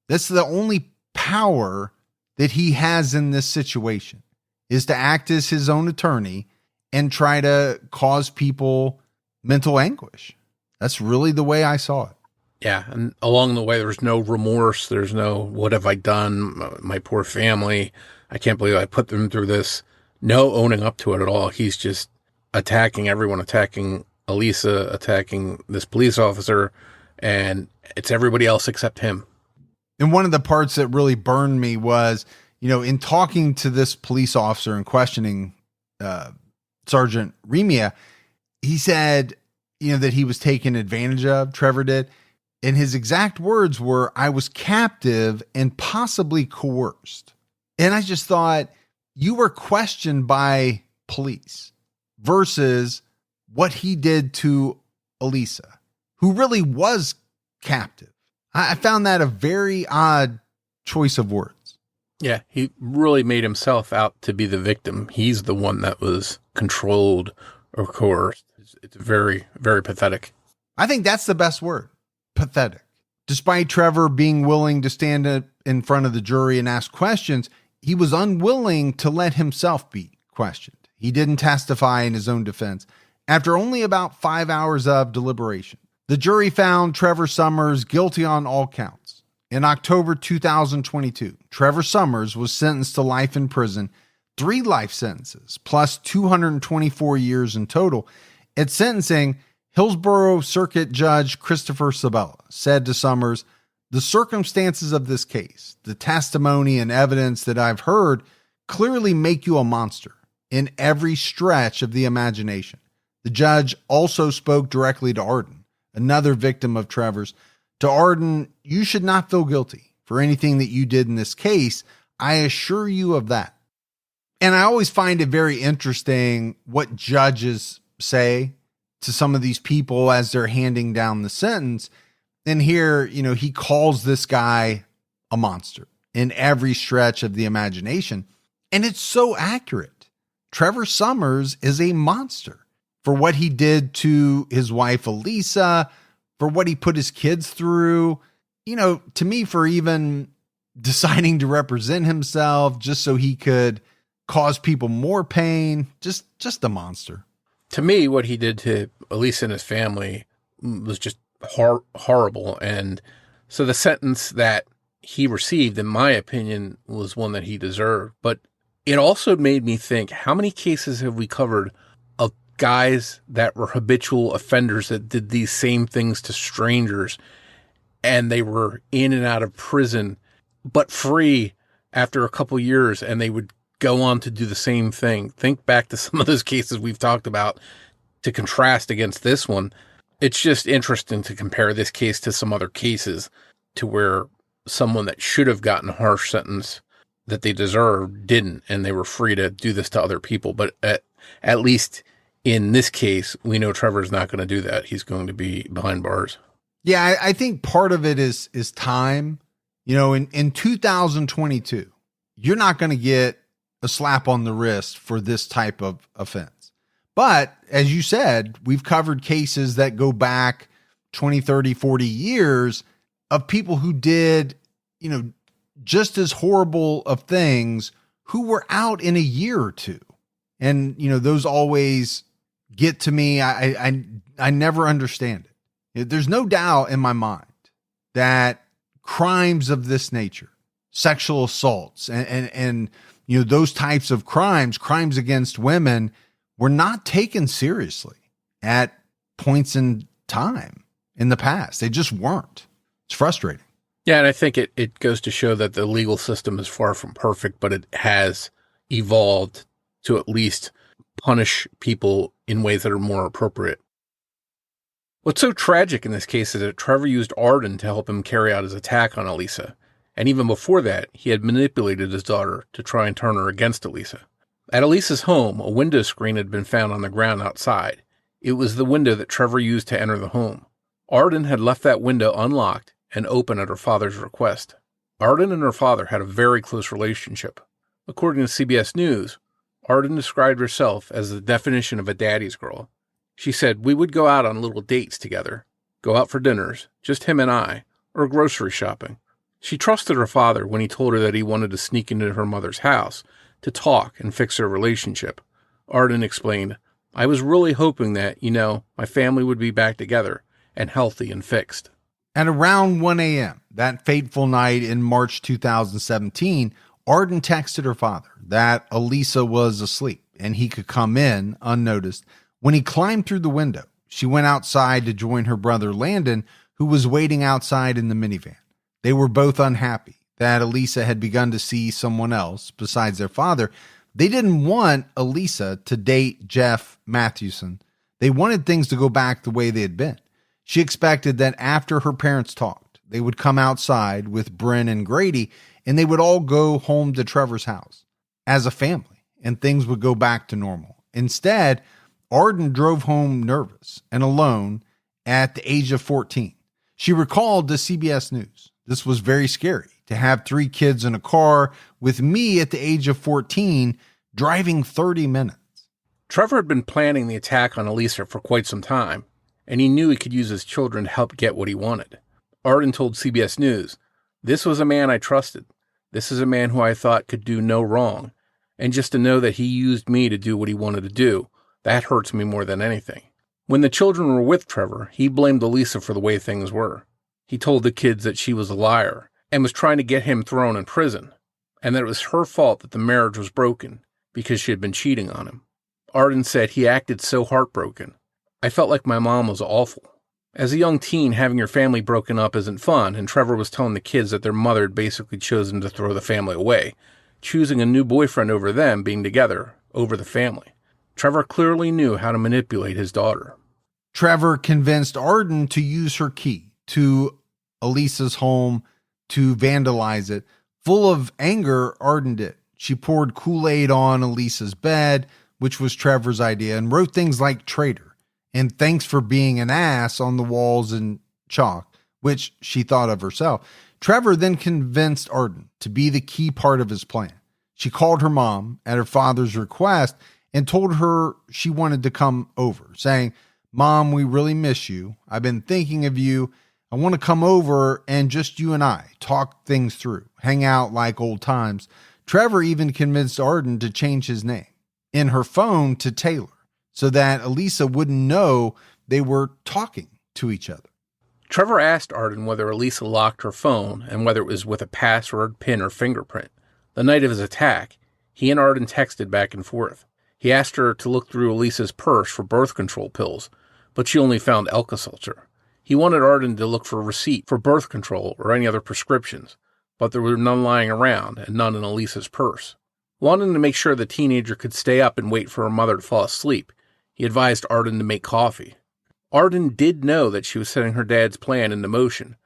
That's the only power that he has in this situation, is to act as his own attorney and try to cause people mental anguish. That's really the way I saw it. Yeah, and along the way, there's no remorse. There's no, what have I done? My poor family. I can't believe I put them through this. No owning up to it at all. He's just attacking everyone, attacking Alisa, attacking this police officer, and it's everybody else except him. And one of the parts that really burned me was, in talking to this police officer and questioning Sergeant Remia, he said, that he was taken advantage of, Trevor did. And his exact words were, "I was captive and possibly coerced." And I just thought, you were questioned by police versus what he did to Alisa, who really was captive. I found that a very odd choice of words. Yeah, he really made himself out to be the victim. He's the one that was controlled or coerced. It's very, very pathetic. I think that's the best word. Pathetic. Despite Trevor being willing to stand in front of the jury and ask questions, he was unwilling to let himself be questioned. He didn't testify in his own defense. After only about 5 hours of deliberation, the jury found Trevor Summers guilty on all counts. In October 2022, Trevor Summers was sentenced to life in prison, 3 life sentences, plus 224 years in total. At sentencing, Hillsborough Circuit Judge Christopher Sabella said to Summers, "The circumstances of this case, the testimony and evidence that I've heard clearly make you a monster in every stretch of the imagination." The judge also spoke directly to Arden, another victim of Trevor's. To Arden, "You should not feel guilty for anything that you did in this case. I assure you of that." And I always find it very interesting what judges say to some of these people as they're handing down the sentence. And here, he calls this guy a monster in every stretch of the imagination. And it's so accurate. Trevor Summers is a monster for what he did to his wife, Alisa, for what he put his kids through, to me, for even deciding to represent himself just so he could cause people more pain. Just a monster. To me, what he did to Alisa and his family was just horrible. And so the sentence that he received, in my opinion, was one that he deserved. But it also made me think, how many cases have we covered of guys that were habitual offenders that did these same things to strangers, and they were in and out of prison, but free after a couple years, and they would go on to do the same thing? Think back to some of those cases we've talked about to contrast against this one. It's just interesting to compare this case to some other cases to where someone that should have gotten a harsh sentence that they deserved didn't, and they were free to do this to other people. But at least In this case, we know Trevor's not going to do that. He's going to be behind bars. Yeah, I think part of it is time. You know, in 2022, you're not going to get a slap on the wrist for this type of offense. But as you said, we've covered cases that go back 20, 30, 40 years of people who did, you know, just as horrible of things who were out in a year or two. And, you know, those always get to me. I never understand it. There's no doubt in my mind that crimes of this nature, sexual assaults and you know, those types of crimes against women were not taken seriously at points in time in the past. They just weren't. It's frustrating. Yeah, and I think it goes to show that the legal system is far from perfect, but it has evolved to at least punish people in ways that are more appropriate. What's so tragic in this case is that Trevor used Arden to help him carry out his attack on Alisa. And even before that, he had manipulated his daughter to try and turn her against Alisa. At Alisa's home, a window screen had been found on the ground outside. It was the window that Trevor used to enter the home. Arden had left that window unlocked and open at her father's request. Arden and her father had a very close relationship. According to CBS News, Arden described herself as the definition of a daddy's girl. She said, "We would go out on little dates together, go out for dinners, just him and I, or grocery shopping." She trusted her father when he told her that he wanted to sneak into her mother's house to talk and fix their relationship. Arden explained, "I was really hoping that, my family would be back together and healthy and fixed." At around 1 a.m. that fateful night in March 2017, Arden texted her father that Alisa was asleep and he could come in unnoticed. When he climbed through the window, she went outside to join her brother Landon, who was waiting outside in the minivan. They were both unhappy that Alisa had begun to see someone else besides their father. They didn't want Alisa to date Jeff Mathewson. They wanted things to go back the way they had been. She expected that after her parents talked, they would come outside with Bryn and Grady, and they would all go home to Trevor's house as a family, and things would go back to normal. Instead, Arden drove home nervous and alone at the age of 14. She recalled to CBS News, "This was very scary to have 3 kids in a car with me at the age of 14 driving 30 minutes. Trevor had been planning the attack on Alisa for quite some time, and he knew he could use his children to help get what he wanted. Arden told CBS News, "This was a man I trusted. This is a man who I thought could do no wrong. And just to know that he used me to do what he wanted to do, that hurts me more than anything." When the children were with Trevor, he blamed Alisa for the way things were. He told the kids that she was a liar and was trying to get him thrown in prison, and that it was her fault that the marriage was broken because she had been cheating on him. Arden said he acted so heartbroken. "I felt like my mom was awful." As a young teen, having your family broken up isn't fun, and Trevor was telling the kids that their mother had basically chosen to throw the family away, choosing a new boyfriend over them being together over the family. Trevor clearly knew how to manipulate his daughter. Trevor convinced Arden to use her key to Alisa's home to vandalize it. Full of anger, Arden did. She poured Kool-Aid on Alisa's bed, which was Trevor's idea, and wrote things like "traitor" and "thanks for being an ass" on the walls in chalk, which she thought of herself. Trevor then convinced Arden to be the key part of his plan. She called her mom at her father's request and told her she wanted to come over, saying, "Mom, we really miss you. I've been thinking of you. I want to come over and just you and I talk things through, hang out like old times." Trevor even convinced Arden to change his name in her phone to Taylor so that Alisa wouldn't know they were talking to each other. Trevor asked Arden whether Alisa locked her phone and whether it was with a password, PIN, or fingerprint. The night of his attack, he and Arden texted back and forth. He asked her to look through Alisa's purse for birth control pills, but she only found Alka-Seltzer. He wanted Arden to look for a receipt for birth control or any other prescriptions, but there were none lying around and none in Alisa's purse. Wanting to make sure the teenager could stay up and wait for her mother to fall asleep, he advised Arden to make coffee. Arden did know that she was setting her dad's plan into motion,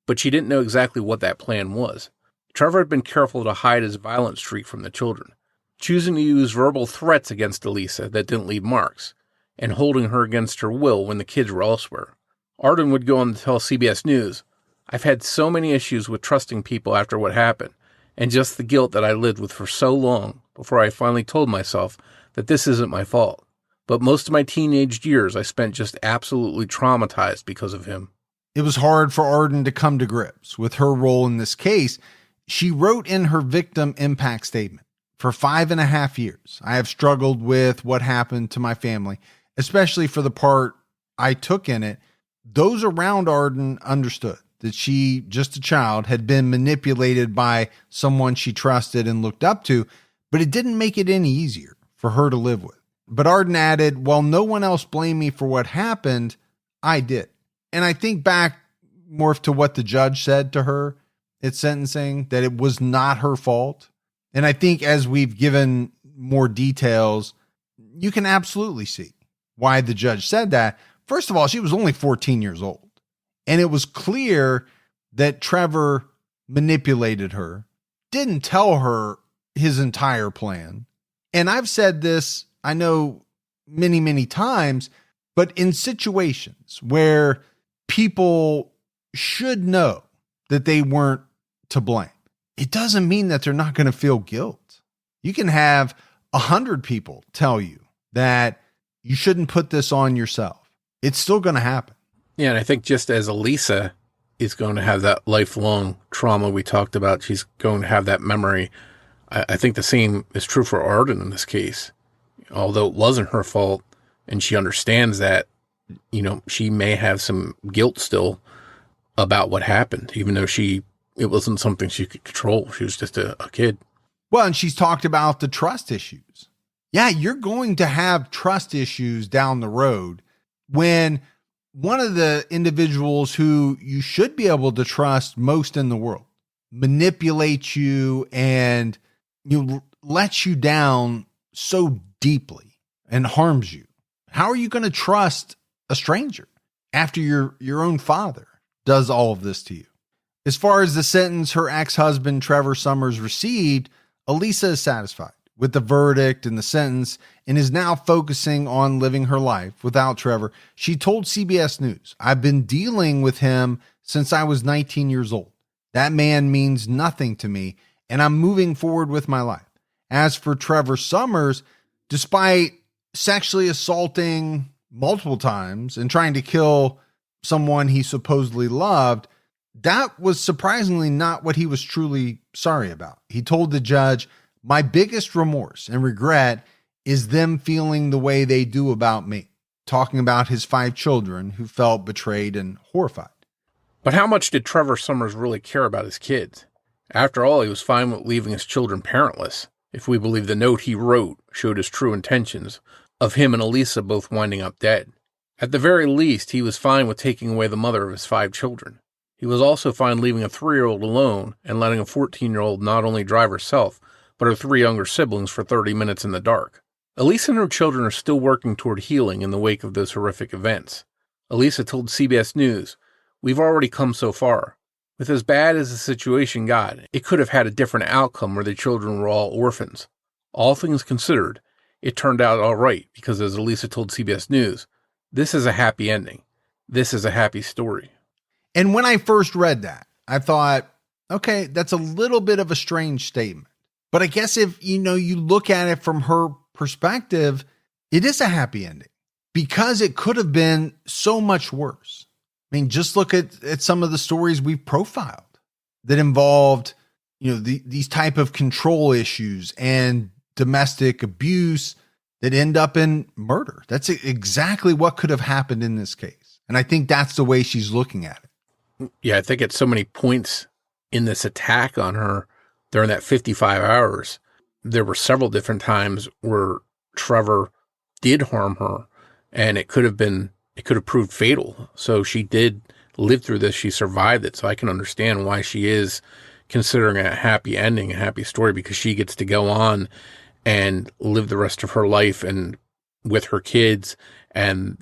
but she didn't know exactly what that plan was. Trevor had been careful to hide his violent streak from the children, choosing to use verbal threats against Alisa that didn't leave marks. and holding her against her will when the kids were elsewhere. Arden would go on to tell CBS News, "I've had so many issues with trusting people after what happened, and just the guilt that I lived with for so long before I finally told myself that this isn't my fault. But most of my teenage years I spent just absolutely traumatized because of him." It was hard for Arden to come to grips with her role in this case. She wrote in her victim impact statement, "For 5.5 years, I have struggled with what happened to my family, especially for the part I took in it. Those around Arden understood that she, just a child, had been manipulated by someone she trusted and looked up to, but it didn't make it any easier for her to live with." But Arden added, "While no one else blamed me for what happened, I did." And I think back more to what the judge said to her at sentencing, that it was not her fault. And I think as we've given more details, you can absolutely see why the judge said that. First of all, she was only 14 years old. And it was clear that Trevor manipulated her, didn't tell her his entire plan. And I've said this, I know, many, many times, but in situations where people should know that they weren't to blame, it doesn't mean that they're not going to feel guilt. You can have 100 people tell you that you shouldn't put this on yourself. It's still going to happen. Yeah, and I think just as Alisa is going to have that lifelong trauma we talked about, she's going to have that memory. I think the same is true for Arden in this case. Although it wasn't her fault, and she understands that, she may have some guilt still about what happened, even though it wasn't something she could control. She was just a kid. Well, and she's talked about the trust issues. Yeah, you're going to have trust issues down the road when one of the individuals who you should be able to trust most in the world manipulates you and lets you down so deeply and harms you. How are you going to trust a stranger after your own father does all of this to you? As far as the sentence her ex-husband Trevor Summers received, Alisa is satisfied with the verdict and the sentence and is now focusing on living her life without Trevor. She told CBS News, "I've been dealing with him since I was 19 years old. That man means nothing to me, and I'm moving forward with my life." As for Trevor Summers, despite sexually assaulting multiple times and trying to kill someone he supposedly loved, that was surprisingly not what he was truly sorry about. He told the judge, "My biggest remorse and regret is them feeling the way they do about me," talking about his 5 children who felt betrayed and horrified. But how much did Trevor Summers really care about his kids? After all, he was fine with leaving his children parentless, if we believe the note he wrote showed his true intentions of him and Alisa both winding up dead. At the very least, he was fine with taking away the mother of his 5 children. He was also fine leaving a 3-year-old alone and letting a 14-year-old not only drive herself, but her 3 younger siblings for 30 minutes in the dark. Alisa and her children are still working toward healing in the wake of those horrific events. Alisa told CBS News, "We've already come so far. With as bad as the situation got, it could have had a different outcome where the children were all orphans. All things considered, it turned out all right because, as Alisa told CBS News, this is a happy ending. This is a happy story." And when I first read that, I thought, okay, that's a little bit of a strange statement. But I guess if, you look at it from her perspective, it is a happy ending because it could have been so much worse. I mean, just look at some of the stories we've profiled that involved, these type of control issues and domestic abuse that end up in murder. That's exactly what could have happened in this case. And I think that's the way she's looking at it. Yeah, I think at so many points in this attack on her during that 55 hours, there were several different times where Trevor did harm her, and it could have proved fatal. So she did live through this. She survived it. So I can understand why she is considering a happy ending, a happy story, because she gets to go on and live the rest of her life and with her kids. And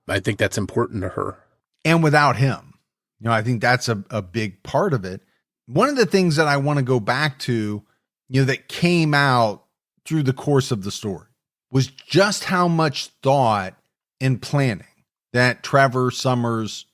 I think that's important to her. And without him. I think that's a big part of it. One of the things that I want to go back to, that came out through the course of the story was just how much thought and planning that Trevor Summers,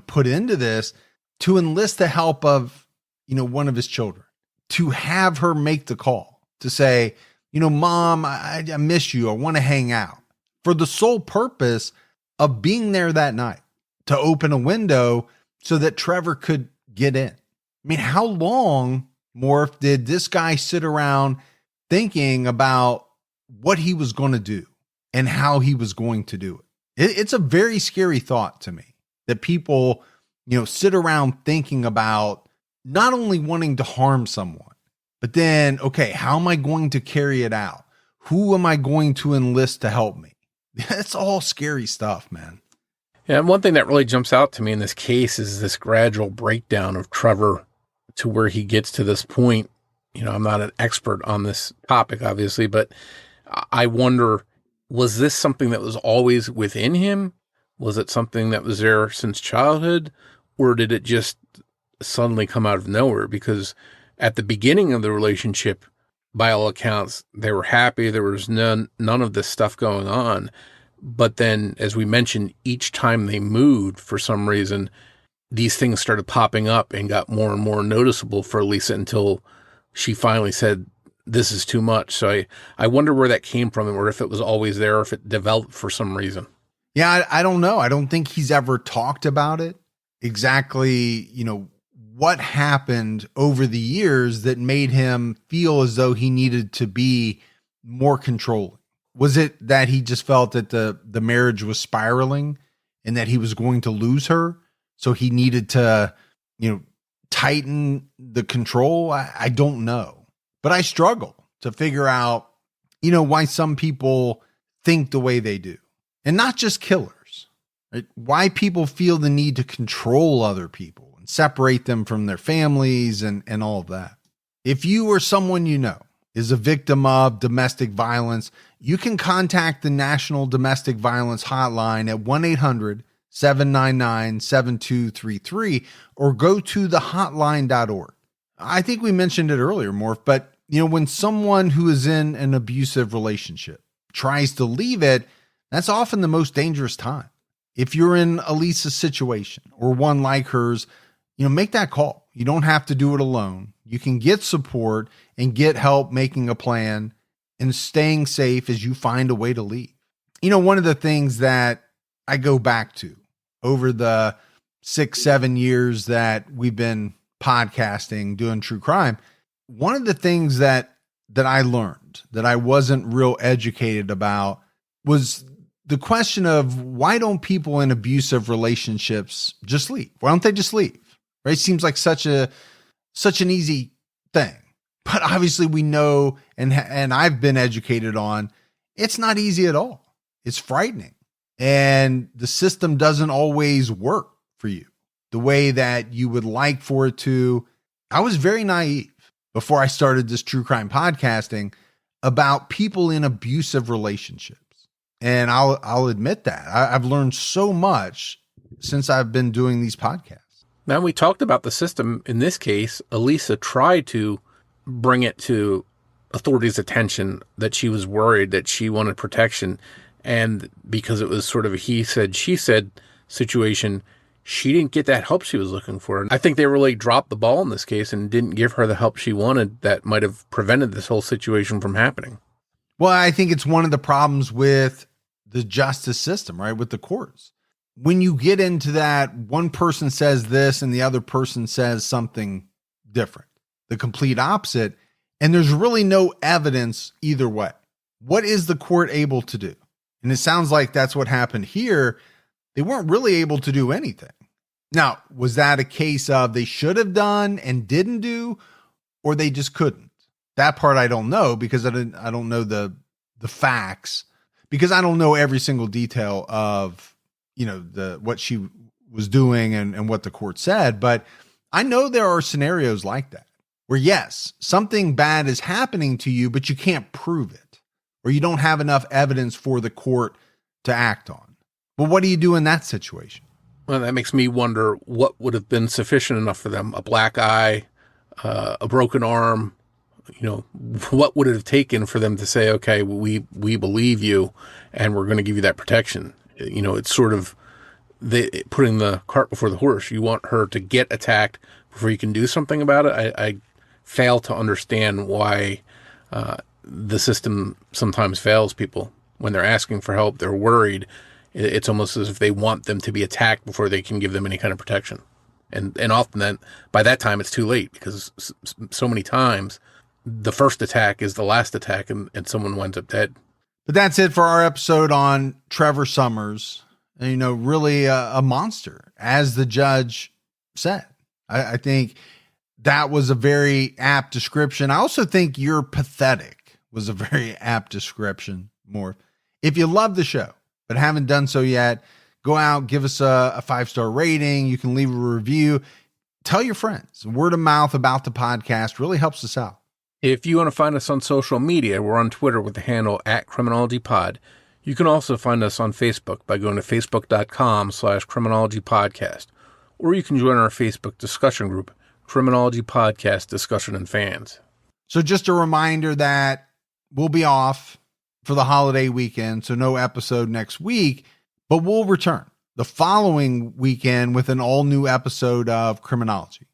put into this to enlist the help of, one of his children, to have her make the call to say, Mom, I miss you. I want to hang out, for the sole purpose of being there that night to open a window so that Trevor could get in. I mean, how long, Morf, did this guy sit around thinking about what he was going to do and how he was going to do it? It's a very scary thought to me that people, sit around thinking about not only wanting to harm someone, but then, okay, how am I going to carry it out? Who am I going to enlist to help me? That's all scary stuff, man. Yeah, and one thing that really jumps out to me in this case is this gradual breakdown of Trevor to where he gets to this point. I'm not an expert on this topic, obviously, but I wonder, was this something that was always within him? Was it something that was there since childhood? Or did it just suddenly come out of nowhere? Because at the beginning of the relationship, by all accounts, they were happy. There was none of this stuff going on. But then, as we mentioned, each time they moved, for some reason, these things started popping up and got more and more noticeable for Alisa until she finally said, this is too much. So I wonder where that came from, or if it was always there, or if it developed for some reason. Yeah, I don't know. I don't think he's ever talked about it exactly, what happened over the years that made him feel as though he needed to be more controlling. Was it that he just felt that the marriage was spiraling and that he was going to lose her? So he needed to, tighten the control? I don't know. But I struggle to figure out, why some people think the way they do. And not just killers, right? Why people feel the need to control other people and separate them from their families and all of that. If you or someone is a victim of domestic violence, you can contact the National Domestic Violence Hotline at 1-800-799-7233 or go to thehotline.org. I think we mentioned it earlier, Morf, but when someone who is in an abusive relationship tries to leave it, that's often the most dangerous time. If you're in Alisa's situation or one like hers, make that call. You don't have to do it alone. You can get support and get help making a plan and staying safe as you find a way to leave. One of the things that I go back to over the 6-7 years that we've been podcasting, doing true crime, one of the things that I learned that I wasn't real educated about was the question of, why don't people in abusive relationships just leave? Why don't they just leave? Right? It seems like such an easy thing. But obviously we know, and I've been educated on, it's not easy at all. It's frightening. And the system doesn't always work for you the way that you would like for it to. I was very naive before I started this true crime podcasting about people in abusive relationships. And I'll admit that I've learned so much since I've been doing these podcasts. Now, we talked about the system. In this case, Alisa tried to bring it to authorities' attention that she was worried, that she wanted protection. And because it was sort of a he said, she said situation, she didn't get that help she was looking for. I think they really dropped the ball in this case and didn't give her the help she wanted that might have prevented this whole situation from happening. Well, I think it's one of the problems with the justice system, right? With the courts. When you get into that, one person says this and the other person says something different, the complete opposite, and there's really no evidence either way. What is the court able to do? And it sounds like that's what happened here. They weren't really able to do anything. Now, was that a case of they should have done and didn't do, or they just couldn't? That part I don't know, because I don't know the facts, because I don't know every single detail of what she was doing and what the court said. But I know there are scenarios like that where, yes, something bad is happening to you, but you can't prove it, or you don't have enough evidence for the court to act on. Well, what do you do in that situation? Well, that makes me wonder what would have been sufficient enough for them. A black eye, a broken arm, what would it have taken for them to say, okay, we believe you and we're going to give you that protection? It's sort of putting the cart before the horse. You want her to get attacked before you can do something about it. I fail to understand why the system sometimes fails people. When they're asking for help, they're worried. It's almost as if they want them to be attacked before they can give them any kind of protection. And often then, by that time, it's too late, because so many times the first attack is the last attack, and someone winds up dead. But that's it for our episode on Trevor Summers. Really a monster, as the judge said. I think that was a very apt description. I also think you're pathetic was a very apt description, Morf. If you love the show but haven't done so yet, go out, give us a 5-star rating. You can leave a review. Tell your friends. Word of mouth about the podcast really helps us out. If you want to find us on social media, we're on Twitter with the handle @CriminologyPod. You can also find us on Facebook by going to facebook.com/CriminologyPodcast. Or you can join our Facebook discussion group, Criminology Podcast Discussion and Fans. So just a reminder that we'll be off for the holiday weekend, so no episode next week, but we'll return the following weekend with an all-new episode of Criminology.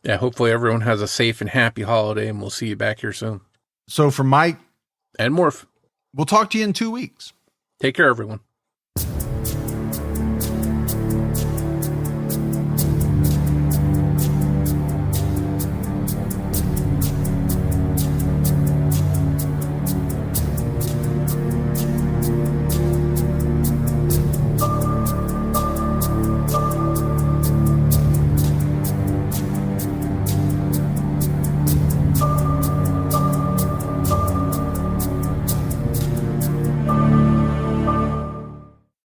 Yeah, hopefully everyone has a safe and happy holiday, and we'll see you back here soon. So for Mike and Morf, we'll talk to you in 2 weeks. Take care, everyone.